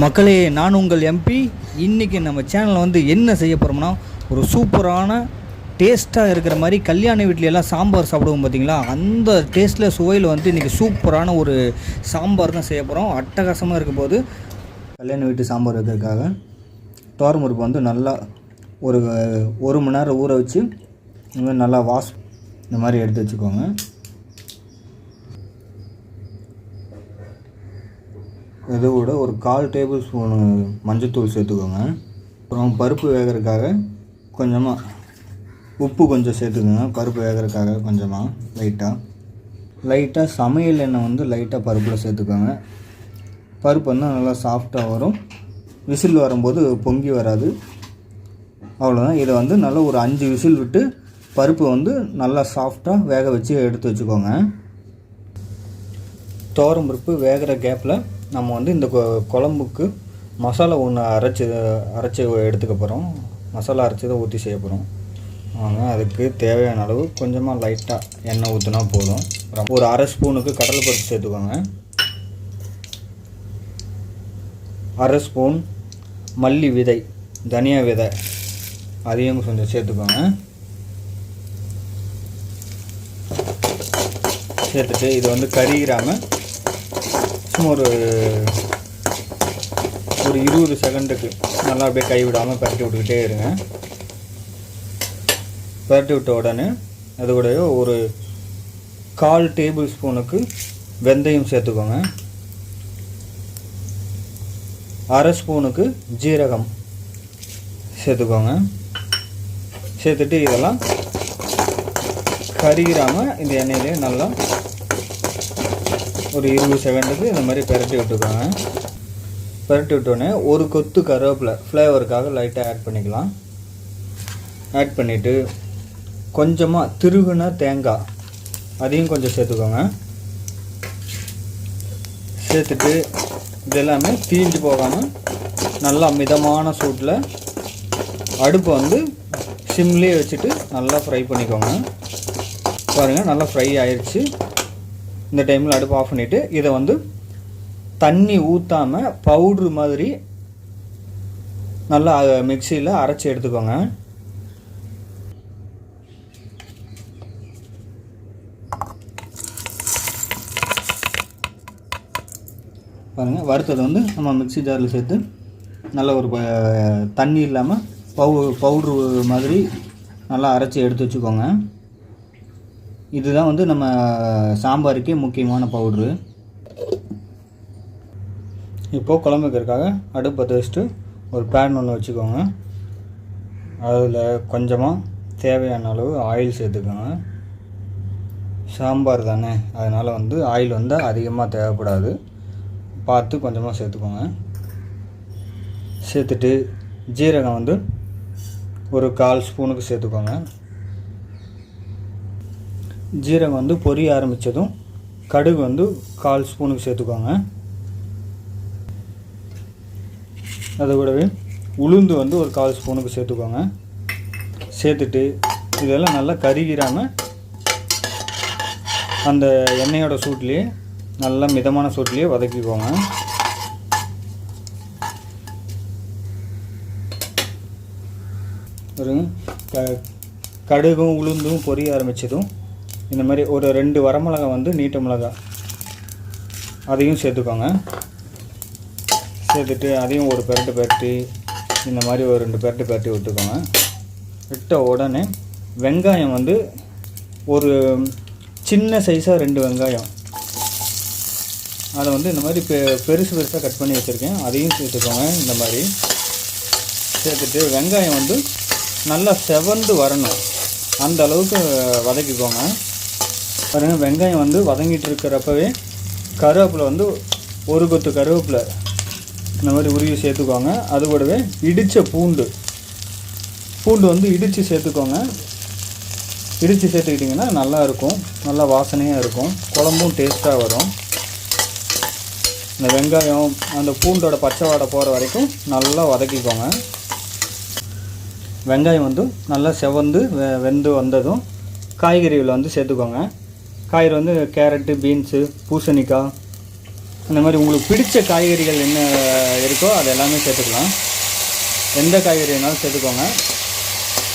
மக்களே, நான் உங்கள் எம்பி. இன்றைக்கி நம்ம சேனலில் வந்து என்ன செய்ய போகிறோம்னா, ஒரு சூப்பரான டேஸ்ட்டாக இருக்கிற மாதிரி கல்யாண வீட்லையெல்லாம் சாம்பார் சாப்பிடுவோம் பார்த்தீங்களா, அந்த டேஸ்ட்டில் சுவையில் வந்து இன்றைக்கி சூப்பரான ஒரு சாம்பார் தான் செய்ய போகிறோம். அட்டகாசமாக இருக்கும் போது கல்யாண வீட்டு சாம்பார் வைக்கிறதுக்காக துவரம் பருப்பு வந்து நல்லா ஒரு மணி நேரம் ஊற வச்சு இந்த மாதிரி நல்லா இந்த மாதிரி எடுத்து வச்சுக்கோங்க. இதோட ஒரு 1/4 டேபிள் ஸ்பூனு மஞ்சள்தூள் சேர்த்துக்கோங்க. அப்புறம் பருப்பு வேகிறதுக்காக கொஞ்சமாக உப்பு கொஞ்சம் சேர்த்துக்கோங்க. பருப்பு வேகிறதுக்காக கொஞ்சமாக லைட்டாக சமையல் எண்ணெய் வந்து லைட்டாக பருப்பில் சேர்த்துக்கோங்க. பருப்பு வந்து நல்லா சாஃப்டாக வரும். விசில் வரும்போது பொங்கி வராது. அவ்வளோதான். இதை வந்து நல்லா ஒரு 5 விசில் விட்டு பருப்பு வந்து நல்லா சாஃப்டாக வேக வச்சு எடுத்து வச்சுக்கோங்க. துவரம் பருப்பு வேகிற கேப்பில் நம்ம வந்து இந்த குழம்புக்கு மசாலா ஒன்று அரைச்சி எடுத்துக்க போகிறோம். மசாலா அரைச்சி தான் ஊற்றி செய்ய போகிறோம். அதுக்கு தேவையான அளவு கொஞ்சமாக லைட்டாக எண்ணெய் ஊற்றினா போதும். ஒரு 1/2 ஸ்பூனுக்கு கடலைப்பருப்பு சேர்த்துக்கோங்க. 1/2 ஸ்பூன் மல்லி விதை, தனியா விதை அதையும் கொஞ்சம் சேர்த்துக்கோங்க. சேர்த்துட்டு இது வந்து கறியிராமல் சும்மா ஒரு 20 செகண்டுக்கு நல்லா அப்படியே கைவிடாமல் பரட்டி விட்டுக்கிட்டே இருங்க. பரட்டி விட்ட உடனே அது கூட ஒரு 1/4 டேபிள் ஸ்பூனுக்கு வெந்தயம் சேர்த்துக்கோங்க. 1/2 ஸ்பூனுக்கு ஜீரகம் சேர்த்துக்கோங்க. சேர்த்துட்டு இதெல்லாம் கறியிராமல் இந்த எண்ணெயிலே நல்லா ஒரு 20 செகண்டுக்கு இந்த மாதிரி பரட்டி விட்டுக்கோங்க. பரட்டி விட்டோடனே ஒரு கொத்து கருவேப்பிலை ஃப்ளேவருக்காக லைட்டாக ஆட் பண்ணிக்கலாம். ஆட் பண்ணிவிட்டு கொஞ்சமாக திருகுன தேங்காய் அதையும் கொஞ்சம் சேர்த்துக்கோங்க. சேர்த்துட்டு இதெல்லாமே தீஞ்சு போகாமல் நல்லா மிதமான சூட்டில் அடுப்பை வந்து சிம்லேயே வச்சுட்டு நல்லா ஃப்ரை பண்ணிக்கோங்க. பாருங்கள், நல்லா ஃப்ரை ஆயிடுச்சு. இந்த டைமில் அடுப்பு ஆஃப் பண்ணிவிட்டு இதை வந்து தண்ணி ஊற்றாமல் பவுட்ரு மாதிரி நல்லா மிக்சியில் அரைச்சி எடுத்துக்கோங்க. பாருங்கள், வறுத்ததை வந்து நம்ம மிக்சி ஜாரில் சேர்த்து நல்லா ஒரு தண்ணி இல்லாமல் பவுட்ரு மாதிரி நல்லா அரைச்சி எடுத்து வச்சுக்கோங்க. இதுதான் வந்து நம்ம சாம்பாருக்கே முக்கியமான பவுட்ரு. இப்போது குழம்பு வைக்கிறதுக்காக அடுப்பு பற்ற வச்சுட்டு ஒரு பேன் ஒன்று வச்சுக்கோங்க. அதில் கொஞ்சமாக தேவையான அளவு ஆயில் சேர்த்துக்கோங்க. சாம்பார் தானே, அதனால் வந்து ஆயில் வந்து அதிகமாக தேவைப்படாது, பார்த்து கொஞ்சமாக சேர்த்துக்கோங்க. சேர்த்துட்டு ஜீரகம் வந்து ஒரு 1/4 ஸ்பூனுக்கு சேர்த்துக்கோங்க. ஜீரகம் வந்து பொரிய ஆரம்பித்ததும் கடுகு வந்து 1/4 ஸ்பூனுக்கு சேர்த்துக்கோங்க. அது கூடவே உளுந்து வந்து ஒரு 1/4 ஸ்பூனுக்கு சேர்த்துக்கோங்க. சேர்த்துட்டு இதெல்லாம் நல்லா கருகிராமல் அந்த எண்ணெயோட சூட்லேயே நல்லா மிதமான சூட்லேயே வதக்கிக்கோங்க. கடுகும் உளுந்தும் பொரிய ஆரம்பித்ததும் இந்த மாதிரி ஒரு 2 வரமிளகா வந்து நீட்ட மிளகா அதையும் சேர்த்துக்கோங்க. சேர்த்துட்டு அதையும் ஒரு பெரட்டி இந்த மாதிரி ஒரு 2 பெரட்டி விட்டுக்கோங்க. விட்ட உடனே வெங்காயம் வந்து ஒரு சின்ன சைஸாக 2 வெங்காயம் அதை வந்து இந்த மாதிரி பெருசாக கட் பண்ணி வச்சுருக்கேன், அதையும் சேர்த்துக்கோங்க. இந்த மாதிரி சேர்த்துட்டு வெங்காயம் வந்து நல்லா செவந்து வரணும், அந்த அளவுக்கு வதக்கிக்கோங்க. பாருங்கள், வெங்காயம் வந்து வதங்கிட்டு இருக்கிறப்பவே கருவேப்பிலை வந்து ஒரு கொத்து கருவேப்பிலை இந்த மாதிரி உருவி சேர்த்துக்கோங்க. அது கூடவே இடித்த பூண்டு வந்து இடித்து சேர்த்துக்கோங்க. இடித்து சேர்த்துக்கிட்டிங்கன்னா நல்லாயிருக்கும், நல்லா வாசனையாக இருக்கும், குழம்பும் டேஸ்ட்டாக வரும். இந்த வெங்காயம் அந்த பூண்டோட பச்சை வாடை போகிற வரைக்கும் நல்லா வதக்கிக்கோங்க. வெங்காயம் வந்து நல்லா செவந்து வெந்து வந்ததும் காய்கறிகளை வந்து சேர்த்துக்கோங்க. காய்கறி வந்து கேரட்டு, பீன்ஸு, பூசணிக்காய், இந்த மாதிரி உங்களுக்கு பிடிச்ச காய்கறிகள் என்ன இருக்கோ அது எல்லாமே சேர்த்துக்கலாம். எந்த காய்கறி வேணாலும் சேர்த்துக்கோங்க.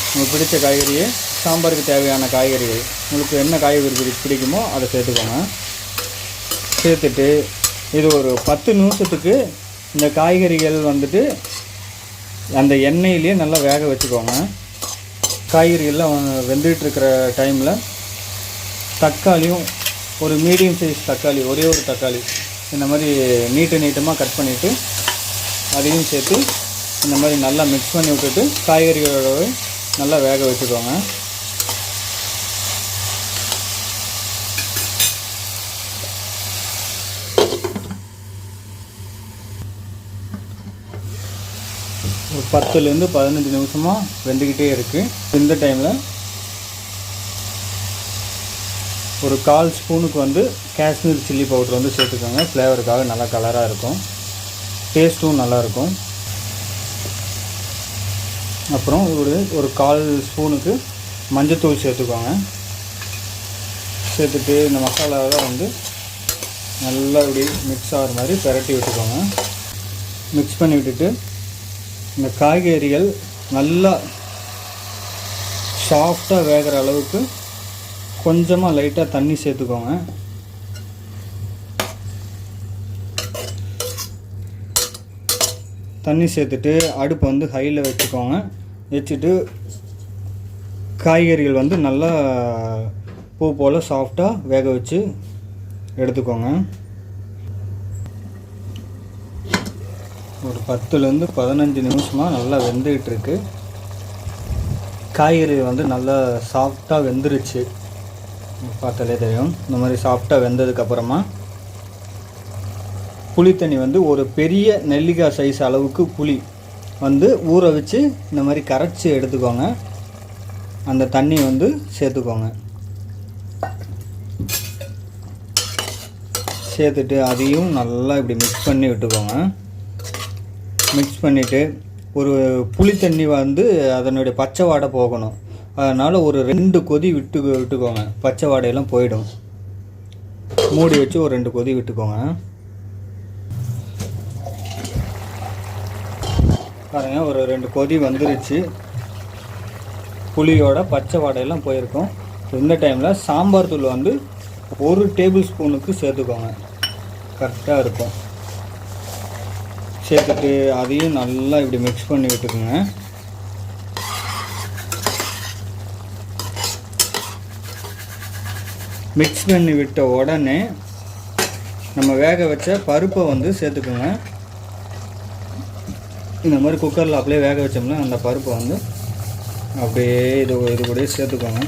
உங்களுக்கு பிடிச்ச காய்கறியை, சாம்பாருக்கு தேவையான காய்கறிகள் உங்களுக்கு என்ன காய்கறி பிடிக்குமோ அதை சேர்த்துக்கோங்க. சேர்த்துட்டு இது ஒரு 10 நிமிஷத்துக்கு இந்த காய்கறிகள் வந்துட்டு அந்த எண்ணெயிலேயே நல்லா வேக வச்சுக்கோங்க. காய்கறிகள்லாம் வெந்துகிட்ருக்கிற டைமில் தக்காளியும் ஒரு மீடியம் சைஸ் தக்காளி, ஒரே ஒரு தக்காளி இந்த மாதிரி நீட்டமாக கட் பண்ணிவிட்டு அதையும் சேர்த்து இந்த மாதிரி நல்லா மிக்ஸ் பண்ணி விட்டுட்டு காய்கறிகளோடவே நல்லா வேக வச்சுக்கோங்க. ஒரு 10லேருந்து 15 நிமிஷமாக வெந்துக்கிட்டே இருக்குது. இந்த டைமில் ஒரு 1/4 ஸ்பூனுக்கு வந்து காஷ்மீர் சில்லி பவுடர் வந்து சேர்த்துக்கோங்க. ஃப்ளேவருக்காக நல்லா கலராக இருக்கும், டேஸ்ட்டும் நல்லாயிருக்கும். அப்புறம் ஒரு 1/4 ஸ்பூனுக்கு மஞ்சத்தூள் சேர்த்துக்கோங்க. சேர்த்துட்டு இந்த மசாலாவெல்லாம் வந்து நல்லா இப்படி மிக்ஸ் ஆகிற மாதிரி பிரட்டி விட்டுக்கோங்க. மிக்ஸ் பண்ணி விட்டுட்டு இந்த காய்கறிகள் நல்லா சாஃப்டாக வேகிற அளவுக்கு கொஞ்சமாக லைட்டாக தண்ணி சேர்த்துக்கோங்க. தண்ணி சேர்த்துட்டு அடுப்பை வந்து ஹையில் வச்சுக்கோங்க. வச்சுட்டு காய்கறிகள் வந்து நல்லா பூ போல் சாஃப்டாக வேக வச்சு எடுத்துக்கோங்க. ஒரு 10லேருந்து 15 நிமிஷமாக நல்லா வெந்துகிட்ருக்கு. காய்கறி வந்து நல்லா சாஃப்டாக வெந்துருச்சு, பார்த்தாலே தெரியும். இந்த மாதிரி சாஃப்டாக வெந்ததுக்கப்புறமா புளித்தண்ணி வந்து ஒரு பெரிய நெல்லிக்காய் சைஸ் அளவுக்கு புளி வந்து ஊற வச்சு இந்த மாதிரி கரைச்சி எடுத்துக்கோங்க. அந்த தண்ணி வந்து சேர்த்துக்கோங்க. சேர்த்துட்டு அதையும் நல்லா இப்படி மிக்ஸ் பண்ணி விட்டுக்கோங்க. மிக்ஸ் பண்ணிவிட்டு ஒரு புளித்தண்ணி வந்து அதனுடைய பச்சை வாடை போகணும். அதனால் ஒரு 2 கொதி விட்டுக்கோங்க. பச்சை வாடையெல்லாம் போயிடும். மூடி வச்சு ஒரு 2 கொதி விட்டுக்கோங்க. பாருங்கள், ஒரு 2 கொதி வந்துருச்சு. புளியோட பச்சை வாடையெல்லாம் போயிருக்கும். இந்த டைமில் சாம்பார் தூள் வந்து 1 டேபிள் ஸ்பூனுக்கு சேர்த்துக்கோங்க. கரெக்டாக இருக்கும். சேர்த்துட்டு அதையும் நல்லா இப்படி மிக்ஸ் பண்ணி விட்டுக்குங்க. மிக்ஸ் பண்ணி விட்ட உடனே நம்ம வேக வச்ச பருப்பை வந்து சேர்த்துக்குங்க. இந்த மாதிரி குக்கரில் அப்படியே வேக வச்சோம்னா அந்த பருப்பை வந்து அப்படியே இது கூட சேர்த்துக்கோங்க.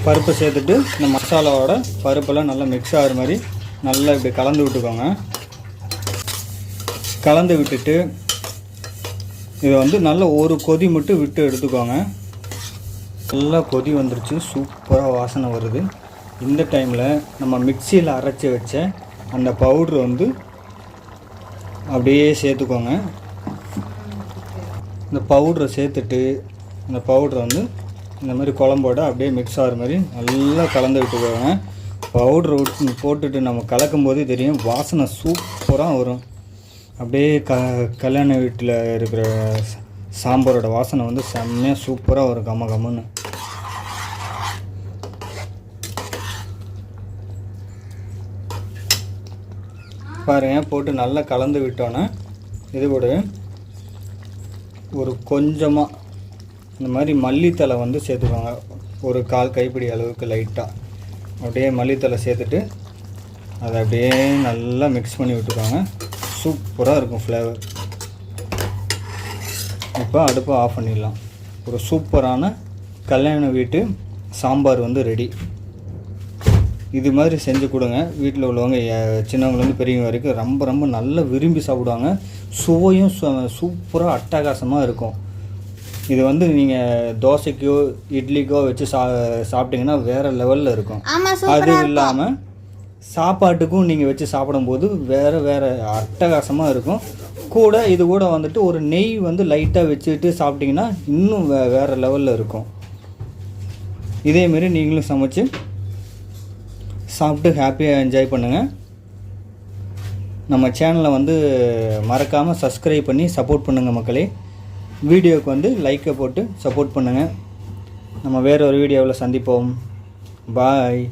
பருப்பை சேர்த்துட்டு இந்த மசாலாவோட பருப்பெல்லாம் நல்லா மிக்ஸ் ஆகிற மாதிரி நல்லா இப்படி கலந்து விட்டுக்கோங்க. கலந்து விட்டுட்டு இதை வந்து நல்லா ஒரு கொதி மட்டும் விட்டு எடுத்துக்கோங்க. நல்லா கொதி வந்துருச்சு, சூப்பராக வாசனை வருது. இந்த டைமில் நம்ம மிக்சியில் அரைச்சி வச்ச அந்த பவுட்ரு வந்து அப்படியே சேர்த்துக்கோங்க. இந்த பவுட்ரை சேர்த்துட்டு இந்த பவுட்ரை வந்து இந்த மாதிரி குழம்போட அப்படியே மிக்ஸ் ஆகிற மாதிரி நல்லா கலந்து விட்டுக்கோங்க. பவுட்ரு போட்டுட்டு நம்ம கலக்கும் போதே தெரியும், வாசனை சூப்பராக வரும். அப்படியே கல்யாண வீட்டில் இருக்கிற சாம்பாரோட வாசனை வந்து செம்மையாக சூப்பராக வரும், கம்மன்னு. பாருங்கள், போட்டு நல்லா கலந்து விட்டோன்னே இது கூட ஒரு கொஞ்சமாக இந்த மாதிரி மல்லித்தலை வந்து சேர்த்துக்கோங்க. ஒரு 1/4 கைப்பிடி அளவுக்கு லைட்டாக அப்படியே மல்லித்தலை சேர்த்துட்டு அதை அப்படியே நல்லா மிக்ஸ் பண்ணி விட்டுக்கோங்க. சூப்பராக இருக்கும் ஃப்ளேவர். இப்போ அடுப்பை ஆஃப் பண்ணிடலாம். ஒரு சூப்பரான கல்யாண வீட்டு சாம்பார் வந்து ரெடி. இது மாதிரி செஞ்சு கொடுங்க. வீட்டில் உள்ளவங்க சின்னவங்கலேருந்து பெரியவங்க வரைக்கும் ரொம்ப நல்லா விரும்பி சாப்பிடுவாங்க. சுவையும் சூப்பராக அட்டகாசமாக இருக்கும். இது வந்து நீங்கள் தோசைக்கோ இட்லிக்கோ வச்சு சாப்பிட்டிங்கன்னா வேறு லெவலில் இருக்கும். அது இல்லாமல் சாப்பாட்டுக்கும் நீங்கள் வச்சு சாப்பிடும்போது வேறு அட்டகாசமாக இருக்கும். கூட இது கூட வந்துட்டு ஒரு நெய் வந்து லைட்டாக வச்சுட்டு சாப்பிட்டிங்கன்னா இன்னும் வேறு லெவலில் இருக்கும். இதேமாரி நீங்களும் சமைச்சு சாப்பிட்டு ஹாப்பியாக என்ஜாய் பண்ணுங்கள். நம்ம சேனலை வந்து மறக்காமல் சப்ஸ்கிரைப் பண்ணி சப்போர்ட் பண்ணுங்கள் மக்களே. வீடியோவுக்கு வந்து லைக்கை போட்டு சப்போர்ட் பண்ணுங்கள். நம்ம வேறு ஒரு வீடியோவில் சந்திப்போம். பாய்.